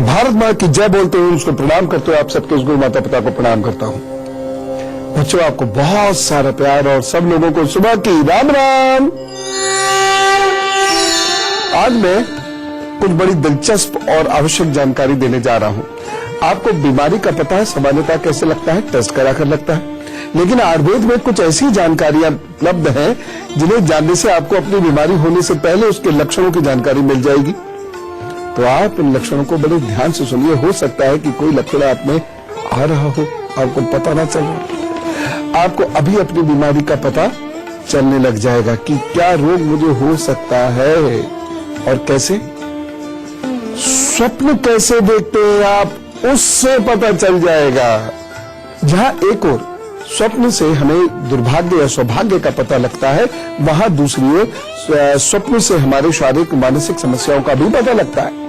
भारत मां की जय बोलते हुए उसको प्रणाम करते हुए आप सबके उस गुरु माता पिता को प्रणाम करता हूं। बच्चों, आपको बहुत सारा प्यार और सब लोगों को सुबह की राम राम। आज मैं कुछ बड़ी दिलचस्प और आवश्यक जानकारी देने जा रहा हूं। आपको बीमारी का पता है, सामान्यतः कैसे लगता है, टेस्ट कराकर लगता है, लेकिन आयुर्वेद में कुछ ऐसी जानकारियां उपलब्ध हैं जिन्हें जानने से आपको अपनी बीमारी होने से पहले उसके लक्षणों की जानकारी मिल जाएगी। तो आप इन लक्षणों को बड़े ध्यान से सुनिए। हो सकता है कि कोई लक्षण आप में आ रहा हो, आपको पता ना चल रहा। आपको अभी अपनी बीमारी का पता चलने लग जाएगा कि क्या रोग मुझे हो सकता है और कैसे। स्वप्न कैसे देखते हैं आप, उससे पता चल जाएगा। जहां एक ओर स्वप्न से हमें दुर्भाग्य या सौभाग्य का पता लगता है, वहां दूसरी ओर स्वप्न से हमारे शारीरिक मानसिक समस्याओं का भी पता लगता है।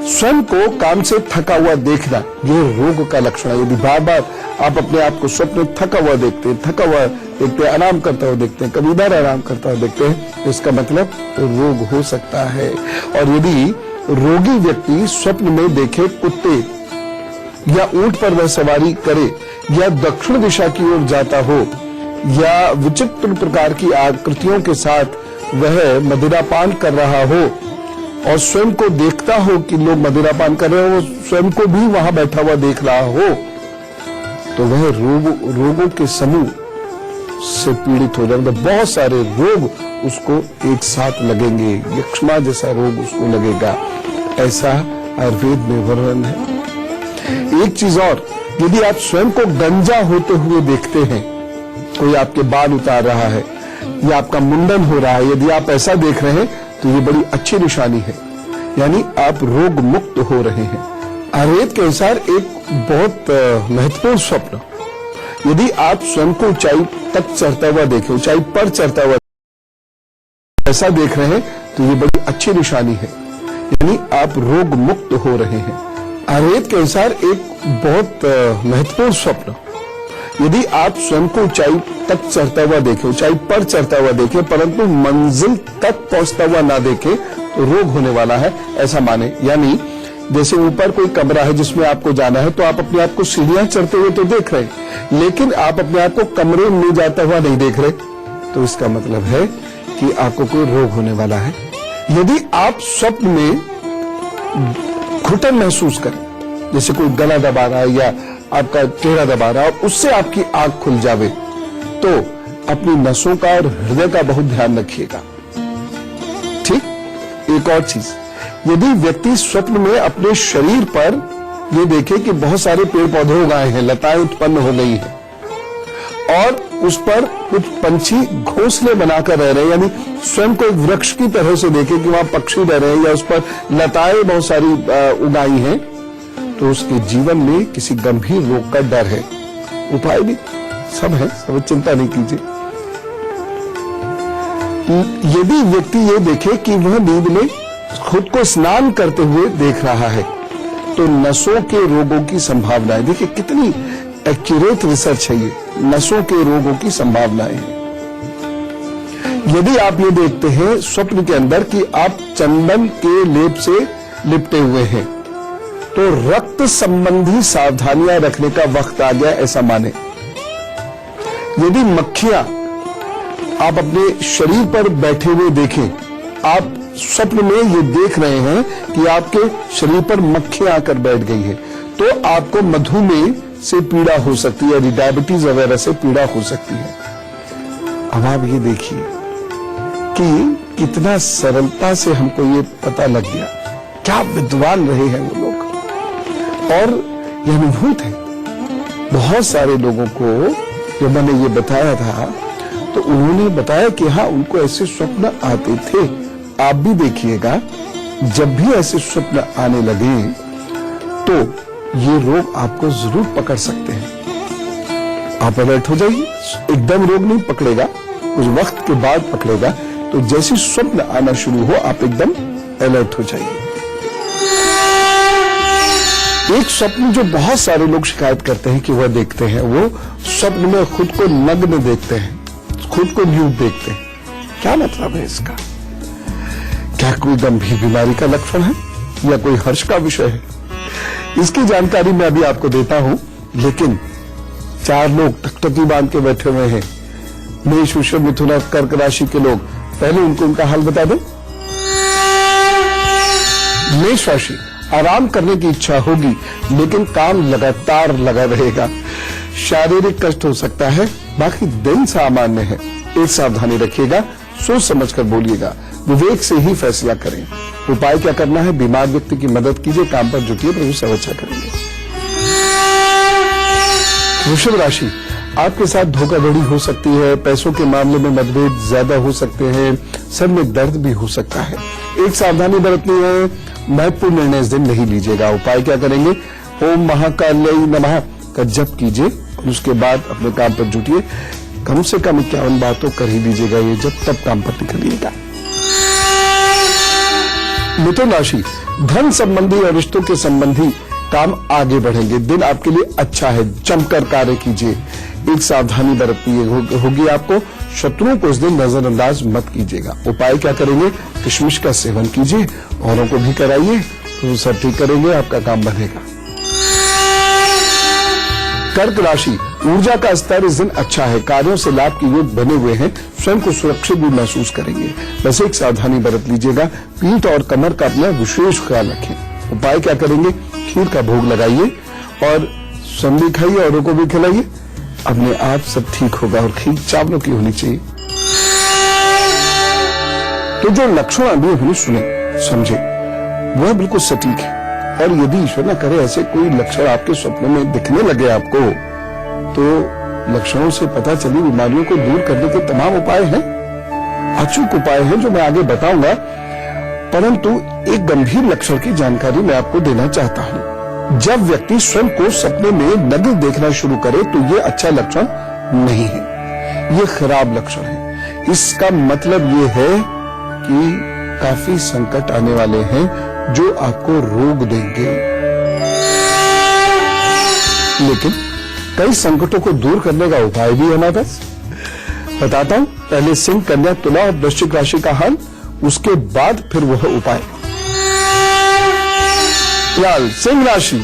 स्वयं को काम से थका हुआ देखना, यह रोग का लक्षण है। यदि बार बार आप अपने आप को स्वप्न थका हुआ देखते हैं, आराम करता हुआ देखते हैं, कभी इधर आराम करता हुआ देखते हैं, तो इसका मतलब रोग हो सकता है। और यदि रोगी व्यक्ति स्वप्न में देखे कुत्ते या ऊंट पर वह सवारी करे या दक्षिण दिशा की ओर जाता हो या विचित्र प्रकार की आकृतियों के साथ वह मदिरापान कर रहा हो और स्वयं को देखता हो कि लोग मदिरापान कर रहे हो, स्वयं को भी वहां बैठा हुआ देख रहा हो, तो वह रोगों के समूह से पीड़ित हो जाएगा। बहुत सारे रोग उसको एक साथ लगेंगे, यक्ष्मा जैसा रोग उसको लगेगा, ऐसा आयुर्वेद में वर्णन है। एक चीज और, यदि आप स्वयं को गंजा होते हुए देखते हैं, कोई आपके बाल उतार रहा है या आपका मुंडन हो रहा है, यदि आप ऐसा देख रहे हैं तो ये बड़ी अच्छी निशानी है, यानी आप रोग मुक्त हो रहे हैं। आयुर्वेद के अनुसार एक बहुत महत्वपूर्ण स्वप्न, यदि आप स्वयं को ऊंचाई तक चढ़ता हुआ देखें, ऊंचाई पर चढ़ता हुआ ऐसा देख रहे हैं, तो ये बड़ी अच्छी निशानी है, यानी आप रोग मुक्त हो रहे हैं। आयुर्वेद के अनुसार एक बहुत महत्वपूर्ण स्वप्न, यदि आप स्वयं को ऊंचाई तक चढ़ता हुआ देखें, ऊंचाई पर चढ़ता हुआ देखें, परंतु मंजिल तक पहुंचता हुआ ना देखें, तो रोग होने वाला है, ऐसा माने। यानी जैसे ऊपर कोई कमरा है जिसमें आपको जाना है, तो आप अपने आप को सीढ़ियां चढ़ते हुए तो देख रहे हैं, लेकिन आप अपने आप को कमरे में जाता हुआ नहीं देख रहे, तो इसका मतलब है कि आपको कोई रोग होने वाला है। यदि आप स्वप्न में घुटन महसूस करें, जैसे कोई गला दबा रहा है या आपका चेहरा दबा रहा है और उससे आपकी आंख खुल जावे, तो अपनी नसों का और हृदय का बहुत ध्यान रखिएगा। ठीक। एक और चीज, यदि व्यक्ति स्वप्न में अपने शरीर पर ये देखे कि बहुत सारे पेड़ पौधे उगाए हैं, लताएं उत्पन्न हो गई हैं और उस पर कुछ पंछी घोंसले बनाकर रह रहे हैं, यानी स्वयं को एक वृक्ष की तरह से देखे कि वहां पक्षी रह रहे हैं या उस पर लताएं बहुत सारी उगाई हैं, तो उसके जीवन में किसी गंभीर रोग का डर है। उपाय भी सब है, सब चिंता नहीं कीजिए। यदि व्यक्ति ये देखे कि वह नींद में खुद को स्नान करते हुए देख रहा है, तो नसों के रोगों की संभावनाएं, देखिए कितनी एक्यूरेट रिसर्च है ये, नसों के रोगों की संभावनाएं हैं। यदि आप ये देखते हैं स्वप्न के अंदर कि आप चंदन के लेप से लिपटे हुए हैं, तो रक्त संबंधी सावधानियां रखने का वक्त आ गया, ऐसा माने। यदि मक्खियां आप अपने शरीर पर बैठे हुए देखें, आप स्वप्न में ये देख रहे हैं कि आपके शरीर पर मक्खियां आकर बैठ गई है, तो आपको मधुमेह से पीड़ा हो सकती है, डायबिटीज वगैरह से पीड़ा हो सकती है। अब आप ये देखिए कि कितना सरलता से हमको ये पता लग गया, क्या विद्वान रहे हैं वो लोग। और यह अनुभूत है बहुत सारे लोगों को, जब मैंने ये बताया था तो उन्होंने बताया कि हाँ, उनको ऐसे स्वप्न आते थे। आप भी देखिएगा, जब भी ऐसे स्वप्न आने लगे तो ये रोग आपको जरूर पकड़ सकते हैं। आप अलर्ट हो जाइए, एकदम रोग नहीं पकड़ेगा, कुछ वक्त के बाद पकड़ेगा। तो जैसे स्वप्न आना शुरू हो, आप एकदम अलर्ट हो जाइए। एक स्वप्न जो बहुत सारे लोग शिकायत करते हैं कि वह देखते हैं, वो स्वप्न में खुद को नग्न देखते हैं, खुद को न्यूड देखते हैं। क्या मतलब है इसका? क्या कोई गंभीर बीमारी का लक्षण है या कोई हर्ष का विषय है? इसकी जानकारी मैं अभी आपको देता हूं, लेकिन 4 लोग टकटकी बांध के बैठे हुए हैं, मेष, वृषभ, मिथुन और कर्क राशि के लोग। पहले उनको उनका हाल बता दें। मेष राशि, आराम करने की इच्छा होगी, लेकिन काम लगातार लगा रहेगा। शारीरिक कष्ट हो सकता है, बाकी दिन सामान्य है। एक सावधानी रखिएगा, सोच समझकर बोलिएगा, विवेक से ही फैसला करें। उपाय क्या करना है? बीमार व्यक्ति की मदद कीजिए, काम पर जुटिए, प्रभु सब अच्छा करेंगे। वृषभ राशि, आपके साथ धोखाधड़ी हो सकती है, पैसों के मामले में मतभेद ज्यादा हो सकते हैं, सर में दर्द भी हो सकता है। एक सावधानी बरतनी है, महत्वपूर्ण निर्णय इस दिन नहीं लीजिएगा। उपाय क्या करेंगे? ओम महाकाल्याय नमः का जप कीजिए और उसके बाद अपने काम पर जुटिए। कम से कम 51 बार तो कर ही लीजिएगा ये जब, तब काम पर निकलिएगा। मिथुन राशि, धन संबंधी और रिश्तों के संबंधी काम आगे बढ़ेंगे। दिन आपके लिए अच्छा है, जमकर कार्य कीजिए। एक सावधानी बरतनी होगी आपको, शत्रुओं को इस दिन नजरअंदाज मत कीजिएगा। उपाय क्या करेंगे? किशमिश का सेवन कीजिए, औरों को भी कराइए, तो सब ठीक करेंगे, आपका काम बनेगा। कर्क राशि, ऊर्जा का स्तर इस दिन अच्छा है, कार्यों से लाभ के योग बने हुए हैं, स्वयं को सुरक्षित भी महसूस करेंगे। बस एक सावधानी बरत लीजिएगा, पीठ और कमर का अपना विशेष ख्याल रखें। उपाय क्या करेंगे? खीर का भोग लगाइए और संडी खाइए, औरों को भी खिलाइए, अपने आप सब ठीक होगा। और खीर चावलों की होनी चाहिए। तो जो लक्षण अभी हमने सुने समझे, वह बिल्कुल सटीक है। और यदि ईश्वर न करे ऐसे कोई लक्षण आपके स्वप्न में दिखने लगे आपको, तो लक्षणों से पता चली बीमारियों को दूर करने के तमाम उपाय हैं, अचूक उपाय हैं जो मैं आगे बताऊंगा। परंतु एक गंभीर लक्षण की जानकारी मैं आपको देना चाहता हूं। जब व्यक्ति स्वयं को सपने में नग्न देखना शुरू करे तो ये अच्छा लक्षण नहीं है, ये खराब लक्षण है। इसका मतलब ये है कि काफी संकट आने वाले हैं जो आपको रोक देंगे। लेकिन कई संकटों को दूर करने का उपाय भी है हमारे पास, बताता हूं। पहले सिंह, कन्या, तुला और वृश्चिक राशि का हाल, उसके बाद फिर वह उपाय। फिलहाल सिंह राशि,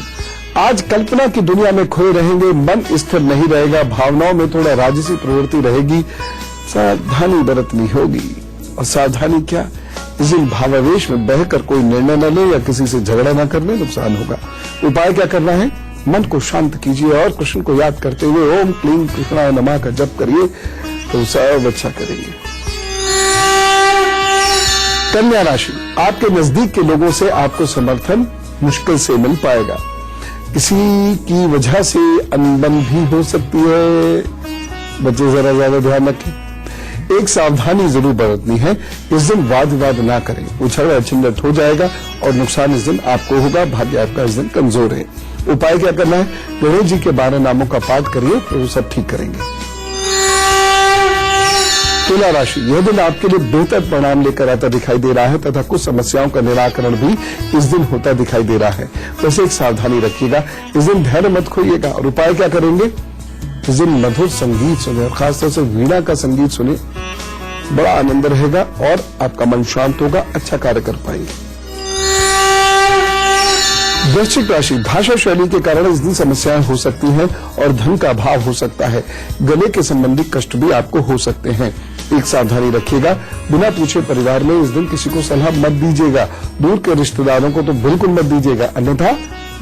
आज कल्पना की दुनिया में खोए रहेंगे, मन स्थिर नहीं रहेगा, भावनाओं में थोड़ा राजसी प्रवृत्ति रहेगी, सावधानी बरतनी होगी। और सावधानी क्या? इस दिन भावावेश में बहकर कोई निर्णय न ले या किसी से झगड़ा न कर ले, नुकसान होगा। उपाय क्या करना है? मन को शांत कीजिए और कृष्ण को याद करते हुए ओम क्लीं कृष्णाय नमः का जप करिए, तो सब अच्छा करेंगे। कन्या राशि, आपके नजदीक के लोगों से आपको समर्थन मुश्किल से मिल पाएगा। किसी की वजह से अनबन भी हो सकती है, बच्चे जरा ज्यादा ध्यान रखें। एक सावधानी जरूर बरतनी है, इस दिन वाद विवाद ना करें, उछल झंझट हो जाएगा और नुकसान इस दिन आपको होगा। भाग्य आपका इस दिन कमजोर है। उपाय क्या करना है? गणेश जी के 12 नामों का पाठ करिए, तो वो सब ठीक करेंगे। तुला राशि, यह दिन आपके लिए बेहतर परिणाम लेकर आता दिखाई दे रहा है तथा कुछ समस्याओं का निराकरण भी इस दिन होता दिखाई दे रहा है। वैसे एक सावधानी रखिएगा, इस दिन धैर्य मत खोइएगा। और उपाय क्या करेंगे? इस दिन मधुर संगीत सुने और खासतौर से वीणा का संगीत सुने, बड़ा आनंद रहेगा और आपका मन शांत होगा, अच्छा कार्य कर पाएंगे। वृश्चिक राशि, भाषा शैली के कारण इस दिन समस्याएं हो सकती हैं और धन का अभाव हो सकता है। गले के संबंधी कष्ट भी आपको हो सकते हैं। एक सावधानी रखिएगा, बिना पूछे परिवार में इस दिन किसी को सलाह मत दीजिएगा। दूर के रिश्तेदारों को तो बिल्कुल मत दीजिएगा, अन्यथा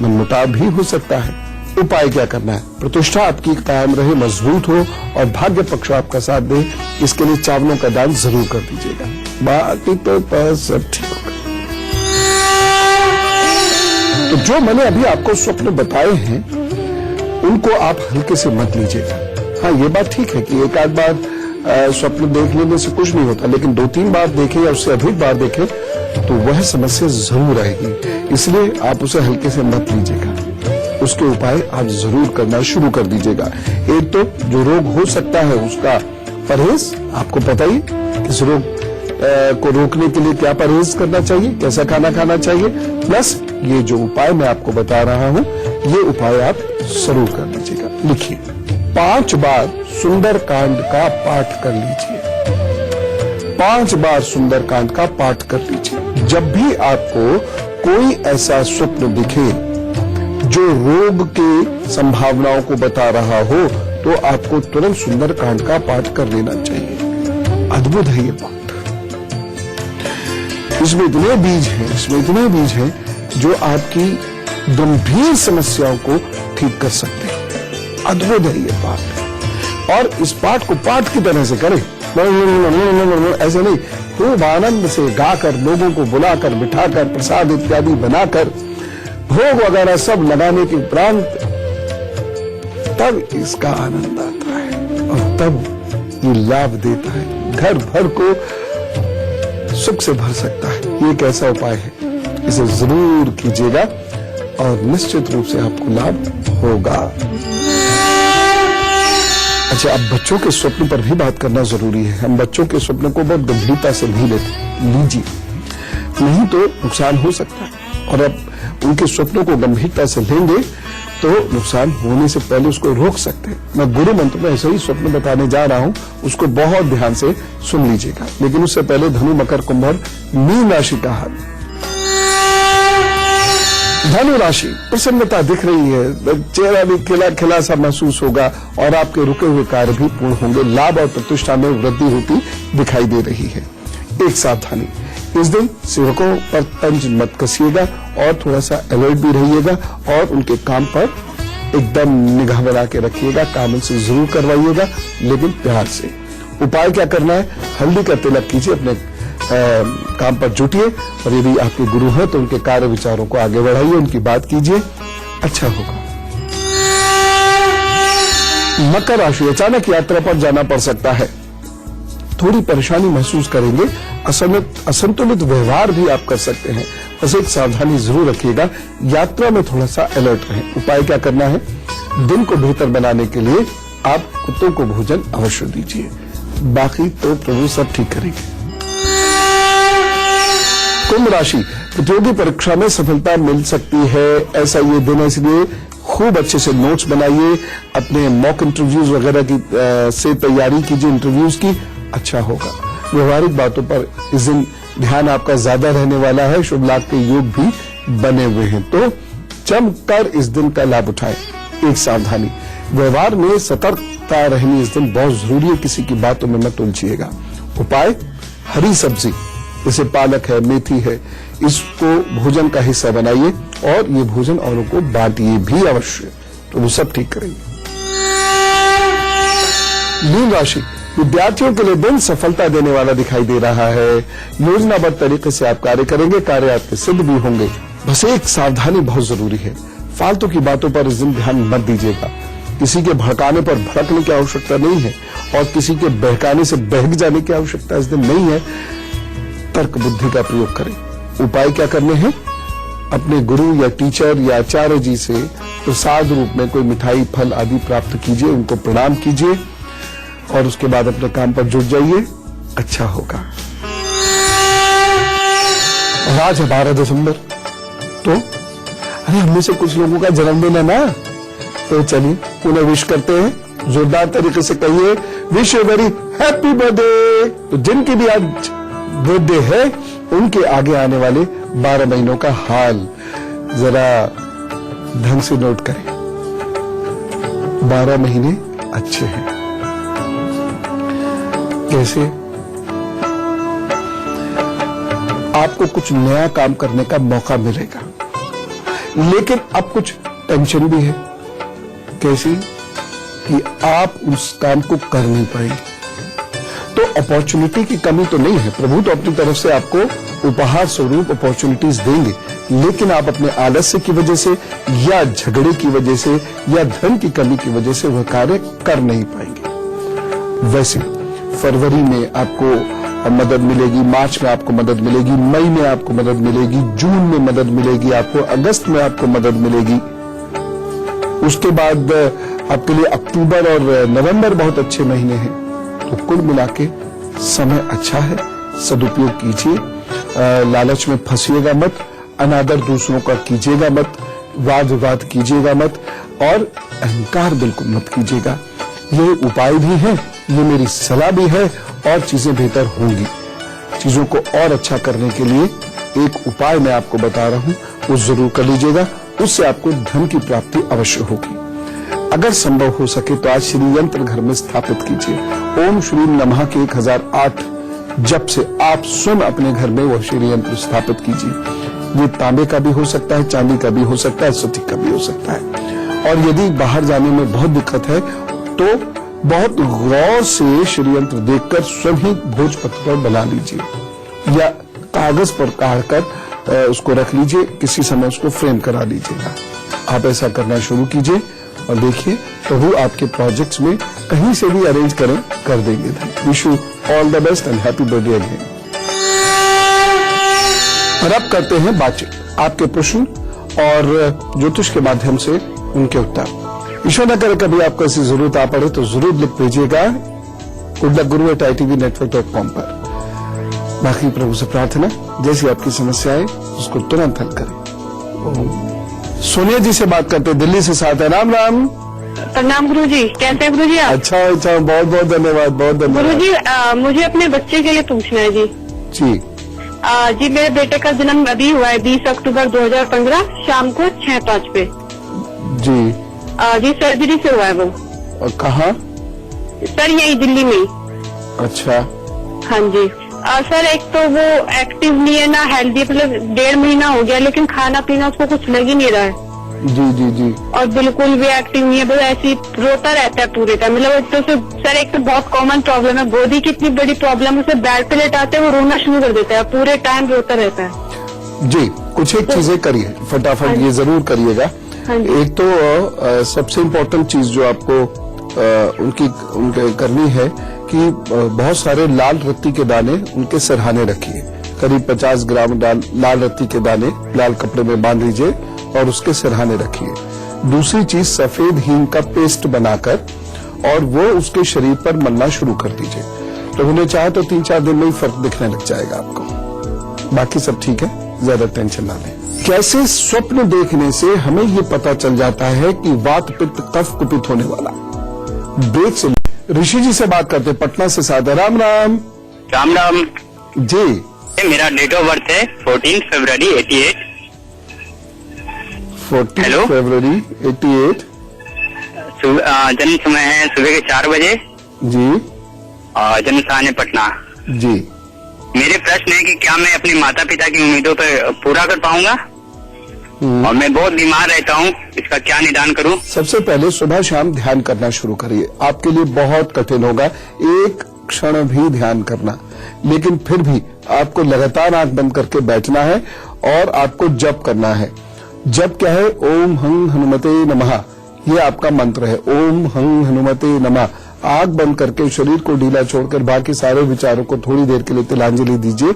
मनमुटाव भी हो सकता है। उपाय क्या करना है? प्रतिष्ठा आपकी कायम रहे, मजबूत हो और भाग्य पक्ष आपका साथ दे, इसके लिए चावलों का दान जरूर कर दीजिएगा। बाकी तो बस सब ठीक होगा। तो जो मैंने अभी आपको स्वप्न बताए हैं, उनको आप हल्के से मत लीजिएगा। हाँ, ये बात ठीक है कि एक आध बार स्वप्न देख लेने से कुछ नहीं होता, लेकिन 2-3 बार देखें या उससे अधिक बार देखें तो वह समस्या जरूर आएगी। इसलिए आप उसे हल्के से मत लीजिएगा, उसके उपाय आप जरूर करना शुरू कर दीजिएगा। एक तो जो रोग हो सकता है उसका परहेज, आपको पता ही किस रोग को रोकने के लिए क्या परहेज करना चाहिए, कैसा खाना खाना चाहिए, प्लस ये जो उपाय मैं आपको बता रहा हूं, ये उपाय आप जरूर कर लीजिएगा। लिखिए, 5 बार सुंदरकांड का पाठ कर लीजिए। 5 बार सुंदरकांड का पाठ कर लीजिए। जब भी आपको कोई ऐसा स्वप्न दिखे जो रोग के संभावनाओं को बता रहा हो, तो आपको तुरंत सुंदरकांड का पाठ कर लेना चाहिए। अद्भुत है ये पाठ। इसमें इतने बीज हैं जो आपकी गंभीर समस्याओं को ठीक कर सकते हैं। अद्भुत है ये पाठ। और इस पाठ को पाठ की तरह से करें, ऐसे नहीं, खूब आनंद से गाकर, लोगों को बुलाकर, बिठाकर, प्रसाद इत्यादि बनाकर, भोग वगैरह सब लगाने के उपरांत तब इसका आनंद आता है और तब ये लाभ देता है, घर भर को सुख से भर सकता है। ये एक ऐसा उपाय है, इसे जरूर कीजिएगा और निश्चित रूप से आपको लाभ होगा। अच्छा, अब बच्चों के स्वप्न पर भी बात करना जरूरी है। हम बच्चों के स्वप्न को बहुत गंभीरता से नहीं लीजिए, नहीं तो नुकसान हो सकता है। और अब उनके स्वप्नों को गंभीरता से लेंगे तो नुकसान होने से पहले उसको रोक सकते हैं। मैं गुरु मंत्र में ऐसे ही स्वप्न बताने जा रहा हूं, उसको बहुत ध्यान से सुन लीजिएगा। लेकिन उससे पहले धनु, मकर, कुंभ और मीन राशि का हाल। धनु राशि, प्रसन्नता दिख रही है, चेहरा भी खिला खिला सा महसूस होगा और आपके रुके हुए कार्य भी पूर्ण होंगे। लाभ और प्रतिष्ठा में वृद्धि होती दिखाई दे रही है। एक सावधानी, इस दिन सेवकों पर तंज मत कसिएगा और थोड़ा सा अलर्ट भी रहिएगा और उनके काम पर एकदम निगाह बना के रखिएगा। काम उनसे जरूर करवाइएगा, लेकिन प्यार से। उपाय क्या करना है? हल्दी का तिलक कीजिए, अपने काम पर जुटिए और यदि आपके गुरु हैं तो उनके कार्य विचारों को आगे बढ़ाइए, उनकी बात कीजिए, अच्छा होगा। मकर राशि, अचानक यात्रा पर जाना पड़ सकता है, थोड़ी परेशानी महसूस करेंगे, असंतुलित व्यवहार भी आप कर सकते हैं। बस एक सावधानी जरूर रखिएगा, यात्रा में थोड़ा सा अलर्ट रहें। उपाय क्या करना है? दिन को बेहतर बनाने के लिए आप कुत्तों को भोजन अवश्य दीजिए, बाकी तो प्रभु सब ठीक करेंगे। कुंभ राशि, प्रतियोगी परीक्षा में सफलता मिल सकती है, ऐसा ये दिन है, इसलिए खूब अच्छे से नोट्स बनाइए, अपने मॉक इंटरव्यूज वगैरह की से तैयारी कीजिए इंटरव्यूज की, अच्छा होगा। व्यवहारिक बातों पर इस दिन ध्यान आपका ज्यादा रहने वाला है, शुभ लाभ के योग भी बने हुए हैं, तो जमकर इस दिन का लाभ उठाएं। एक सावधानी, व्यवहार में सतर्कता रहनी इस दिन बहुत जरूरी है, किसी की बातों में मत उलझिएगा। उपाय, हरी सब्जी जैसे पालक है, मेथी है, इसको भोजन का हिस्सा बनाइए और ये भोजन औरों को बांटिए भी अवश्य, तो वो सब ठीक करेंगे। मीन राशि, विद्यार्थियों के लिए दिन सफलता देने वाला दिखाई दे रहा है। योजनाबद्ध तरीके से आप कार्य करेंगे, कार्य आपके सिद्ध भी होंगे। बस एक सावधानी बहुत जरूरी है, फालतू की बातों पर इस दिन ध्यान मत दीजिएगा। किसी के भड़काने पर भड़कने की आवश्यकता नहीं है और किसी के बहकाने से बहक जाने की आवश्यकता इस दिन नहीं है। तर्क बुद्धि का प्रयोग करें। उपाय क्या करने हैं? अपने गुरु या टीचर या आचार्य जी से प्रसाद रूप में कोई मिठाई, फल आदि प्राप्त कीजिए, उनको प्रणाम कीजिए और उसके बाद अपने काम पर जुट जाइए, अच्छा होगा। आज है 12 दिसंबर, तो अरे हमने से कुछ लोगों का जन्मदिन है ना, तो चलिए उन्हें विश करते हैं, जोरदार तरीके से कहिए, wish you very happy birthday. तो जिनकी भी आज बर्थडे है, उनके आगे आने वाले 12 महीनों का हाल जरा ढंग से नोट करें। 12 महीने अच्छे हैं। कैसे? आपको कुछ नया काम करने का मौका मिलेगा, लेकिन अब कुछ टेंशन भी है। कैसी? कि आप उस काम को कर नहीं पाएंगे। तो अपॉर्चुनिटी की कमी तो नहीं है, प्रभु तो अपनी तरफ से आपको उपहार स्वरूप अपॉर्चुनिटीज देंगे, लेकिन आप अपने आलस्य की वजह से या झगड़े की वजह से या धन की कमी की वजह से वह कार्य कर नहीं पाएंगे। वैसे फरवरी में आपको मदद मिलेगी, मार्च में आपको मदद मिलेगी, मई में आपको मदद मिलेगी, जून में मदद मिलेगी आपको, अगस्त में आपको मदद मिलेगी। उसके बाद आपके लिए अक्टूबर और नवंबर बहुत अच्छे महीने हैं। तो कुल मिला के समय अच्छा है, सदुपयोग कीजिए। लालच में फंसिएगा मत, अनादर दूसरों का कीजिएगा मत, वाद विवाद कीजिएगा मत और अहंकार बिल्कुल मत कीजिएगा। ये उपाय भी है, ये मेरी सलाह भी है और चीजें बेहतर होंगी। चीजों को और अच्छा करने के लिए एक उपाय मैं आपको बता रहा हूं, वो जरूर कर लीजिएगा उससे आपको धन की प्राप्ति अवश्य होगी। अगर संभव हो सके तो आज श्री यंत्र घर में स्थापित कीजिए। ओम श्री नमः के 1008 जप से आप स्वयं अपने घर में वह श्री यंत्र स्थापित कीजिए। ये तांबे का भी हो सकता है, चांदी का भी हो सकता है, स्फटिक का भी हो सकता है। और यदि बाहर जाने में बहुत दिक्कत है तो बहुत गौर से श्री यंत्र देखकर स्वयं ही भोजपत्र पर बना लीजिए या कागज पर काटकर उसको रख लीजिए, किसी समय उसको फ्रेम करा लीजिएगा। आप ऐसा करना शुरू कीजिए और देखिए प्रभु आपके प्रोजेक्ट्स में कहीं से भी अरेंज करें, कर देंगे। Wish you all the best and happy birthday again. और अब करते हैं बातचीत, आपके प्रश्न और ज्योतिष के माध्यम से उनके उत्तर। ईश्वर न करे कभी आपको ऐसी जरूरत आ पड़े तो जरूर लिख भेजिएगा goodluckguru@itvnetwork.com पर। बाकी प्रभु से प्रार्थना, जैसी आपकी समस्या है उसको तुरंत हल करें। सोनिया जी से बात करते हैं, दिल्ली से साथ है। राम राम। प्रणाम गुरु जी, कैसे हैं गुरु जी आप? अच्छा, बहुत बहुत धन्यवाद, बहुत धन्यवाद। गुरु जी मुझे अपने बच्चे के लिए पूछना है जी। जी जी मेरे बेटे का जन्म अभी हुआ है 20 अक्टूबर 2015 शाम को 6:05 पे। जी जी सर्जरी से हुआ है वो। और कहाँ? सर यही दिल्ली में ही। अच्छा। हाँ जी सर, एक तो वो एक्टिव नहीं है ना हेल्दी, मतलब 1.5 महीना हो गया लेकिन खाना पीना उसको कुछ लग ही नहीं रहा है। जी जी जी। और बिल्कुल भी एक्टिव नहीं है, बस ऐसे ही रोता रहता है पूरे टाइम। मतलब एक तो सर एक तो बहुत कॉमन प्रॉब्लम है, गोदी की इतनी बड़ी प्रॉब्लम है, उसे बेड पे लेटाते हैं वो रोना शुरू कर देता है, पूरे टाइम रोता रहता है। जी कुछ एक चीजें करिए फटाफट, ये जरूर करिएगा। एक तो सबसे इम्पोर्टेंट चीज जो आपको उनके करनी है कि बहुत सारे लाल रत्ती के दाने उनके सिरहाने रखिए। करीब 50 ग्राम लाल रत्ती के दाने लाल कपड़े में बांध लीजिए और उसके सिरहाने रखिए। दूसरी चीज सफेद हींग का पेस्ट बनाकर और वो उसके शरीर पर मलना शुरू कर दीजिए, तो उन्हें चाहे तो 3-4 दिन में ही फर्क दिखने लग जाएगा आपको। बाकी सब ठीक है, ज्यादा टेंशन ना लें। कैसे स्वप्न देखने से हमें ये पता चल जाता है कि वात पित्त कफ कुपित होने वाला। ब्रेक से ऋषि जी से बात करते, पटना से साथ है। राम राम। राम राम जी। मेरा डेट ऑफ बर्थ है 14 फरवरी 88। 14 फरवरी 88। जन्म समय है सुबह के 4 बजे जी। और जन्म स्थान है पटना जी। मेरे प्रश्न है कि क्या मैं अपने माता पिता की उम्मीदों पर पूरा कर पाऊंगा? और मैं बहुत बीमार रहता हूँ, इसका क्या निदान करूँ? सबसे पहले सुबह शाम ध्यान करना शुरू करिए। आपके लिए बहुत कठिन होगा एक क्षण भी ध्यान करना, लेकिन फिर भी आपको लगातार आंख बंद करके बैठना है और आपको जप करना है। जप क्या है? ओम हं हनुमते नमः, ये आपका मंत्र है। ओम हं हनुमते नमः। आंख बंद करके शरीर को ढीला छोड़कर बाकी सारे विचारों को थोड़ी देर के लिए तिलांजलि दीजिए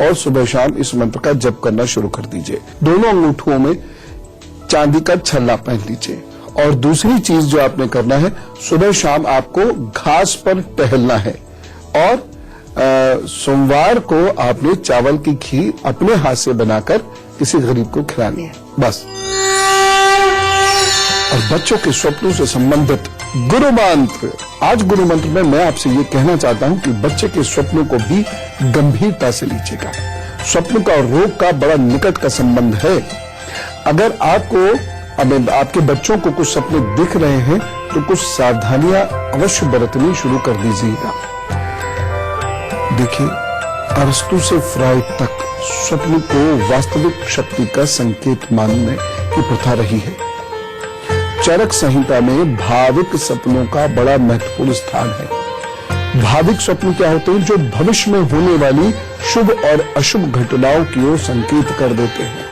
और सुबह शाम इस मंत्र का जप करना शुरू कर दीजिए। दोनों अंगूठों में चांदी का छल्ला पहन लीजिए। और दूसरी चीज जो आपने करना है, सुबह शाम आपको घास पर टहलना है और सोमवार को आपने चावल की खीर अपने हाथ से बनाकर किसी गरीब को खिलानी है, बस। और बच्चों के स्वप्नों से संबंधित गुरु मंत्र, आज गुरु मंत्र में मैं आपसे ये कहना चाहता हूं कि बच्चे के स्वप्नों को भी गंभीरता से लीजिएगा। स्वप्न का और रोग का बड़ा निकट का संबंध है। अगर आपके बच्चों को कुछ सपने दिख रहे हैं तो कुछ सावधानियां अवश्य बरतनी शुरू कर दीजिएगा। देखिए, अरस्तु से फ्राइड तक स्वप्न को वास्तविक शक्ति का संकेत मानने की प्रथा रही है। चरक संहिता में भाविक सपनों का बड़ा महत्वपूर्ण स्थान है। भाविक स्वप्न क्या होते हैं? जो भविष्य में होने वाली शुभ और अशुभ घटनाओं की ओर संकेत कर देते हैं।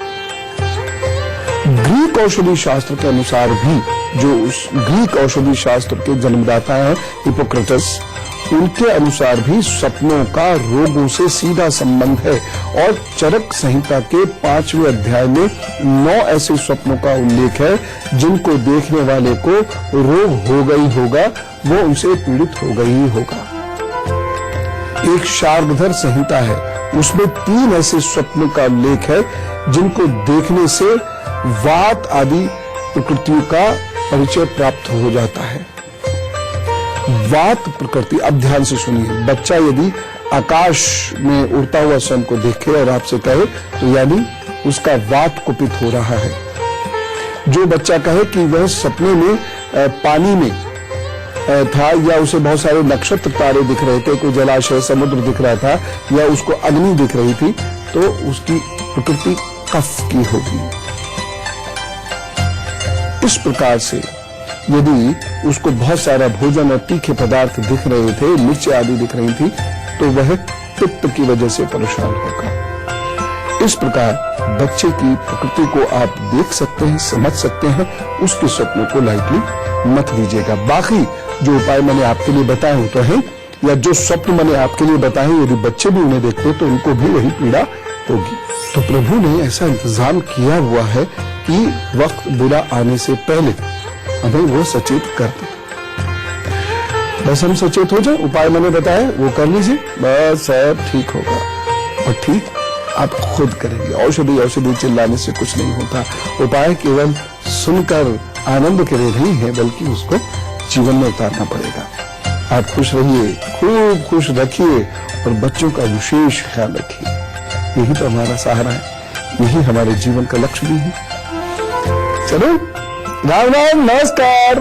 ग्रीक औषधि शास्त्र के अनुसार भी, जो उस ग्रीक औषधि शास्त्र के जन्मदाता हैं हिप्पोक्रेटस, उनके अनुसार भी सपनों का रोगों से सीधा संबंध है। और चरक संहिता के 5वें अध्याय में 9 ऐसे स्वप्नों का उल्लेख है जिनको देखने वाले को रोग हो गई होगा, वो उनसे पीड़ित हो गई होगा। एक शार्ंगधर संहिता है, उसमें 3 ऐसे स्वप्नों का उल्लेख है जिनको देखने से वात आदि प्रकृतियों का परिचय प्राप्त हो जाता है। वात प्रकृति, अब ध्यान से सुनिए, बच्चा यदि आकाश में उड़ता हुआ स्वयं को देखे और आपसे कहे तो यानी उसका वात कुपित हो रहा है। जो बच्चा कहे कि वह सपने में पानी में था, या उसे बहुत सारे नक्षत्र तारे दिख रहे थे, कोई जलाशय समुद्र दिख रहा था, या उसको अग्नि दिख रही थी, तो उसकी प्रकृति कफ की होगी। इस प्रकार से यदि उसको बहुत सारा भोजन और तीखे पदार्थ दिख रहे थे, मिर्च आदि दिख रही थी, तो वह पित्त की वजह से परेशान होगा। इस प्रकार बच्चे की प्रकृति को आप देख सकते हैं, समझ सकते हैं, उसके स्वप्नों को लाइटली मत लीजिएगा। बाकी जो उपाय मैंने आपके लिए बताए हो तो है, या जो स्वप्न मैंने आपके लिए बताए, यदि बच्चे भी उन्हें देखते तो उनको भी वही पीड़ा होगी। तो प्रभु ने ऐसा इंतजाम किया हुआ है कि वक्त बुरा आने से पहले हमें वो सचेत कर दे। बस हम सचेत हो जाए, उपाय मैंने बताया वो कर लीजिए, बस सब ठीक होगा। और ठीक आप खुद करेंगे। औषधि चिल्लाने से कुछ नहीं होता। उपाय केवल सुनकर आनंद के लिए नहीं है, बल्कि उसको जीवन में उतारना पड़ेगा। आप खुश रहिए, खूब खुश रखिए, और बच्चों का विशेष ख्याल रखिए। यही तो हमारा सहारा है, यही हमारे जीवन का लक्ष्य भी है। चलो, राम राम, नमस्कार।